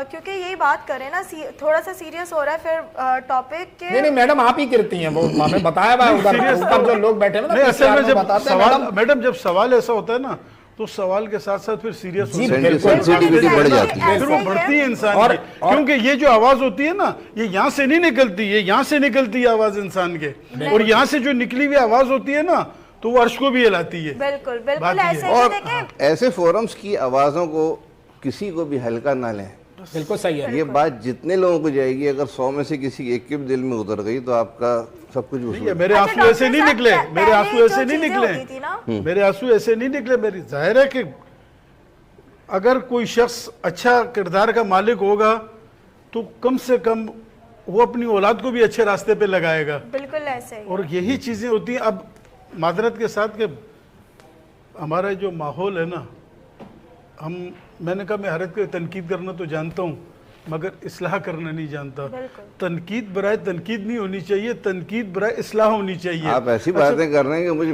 کیونکہ یہی بات کریں نا, تھوڑا سا سیریس ہو رہا ہے پھر ٹاپک کے. نہیں میڈم آپ ہی کرتی ہیں, وہ ہمیں بتایا ہوا ادھر جو لوگ بیٹھے ہیں نا, میڈم جب سوال ایسا ہوتا ہے نا تو سوال کے ساتھ ساتھ پھر سیریس سینسیٹیوٹی بڑھ جاتی ہے, پھر وہ بڑھتی ہے انسان کی, کیونکہ یہ جو آواز ہوتی ہے نا یہ یہاں سے نہیں نکلتی, یہ یہاں سے نکلتی ہے آواز انسان کے, اور یہاں سے جو نکلی ہوئی آواز ہوتی ہے نا تو وہ عرش کو بھی ہلاتی ہے. بالکل بالکل ایسے اور ایسے فورمز کی آوازوں کو کسی کو بھی ہلکا نہ لیں. بالکل صحیح ہے. یہ بات جتنے لوگوں کو جائے گی, اگر 100 میں سے کسی ایک کے بھی دل میں اتر گئی تو آپ کا سب کچھ وصول. میرے آنسو ایسے نہیں نکلے, میرے آنسو ایسے نہیں نکلے, میرے آنسو ایسے نہیں نکلے. میری ظاہر ہے کہ اگر کوئی شخص اچھا کردار کا مالک ہوگا تو کم سے کم وہ اپنی اولاد کو بھی اچھے راستے پہ لگائے گا. بالکل ایسے ہی. اور یہی چیزیں ہوتی ہیں. اب معذرت کے ساتھ کہ ہمارا جو ماحول ہے نا, میں نے کہا میں ہر ایک کو تنقید کرنا تو جانتا ہوں مگر اصلاح کرنا نہیں جانتا. تنقید برائے تنقید نہیں ہونی چاہیے, تنقید برائے اصلاح ہونی چاہیے. آپ ایسی باتیں کر رہے ہیں کہ مجھے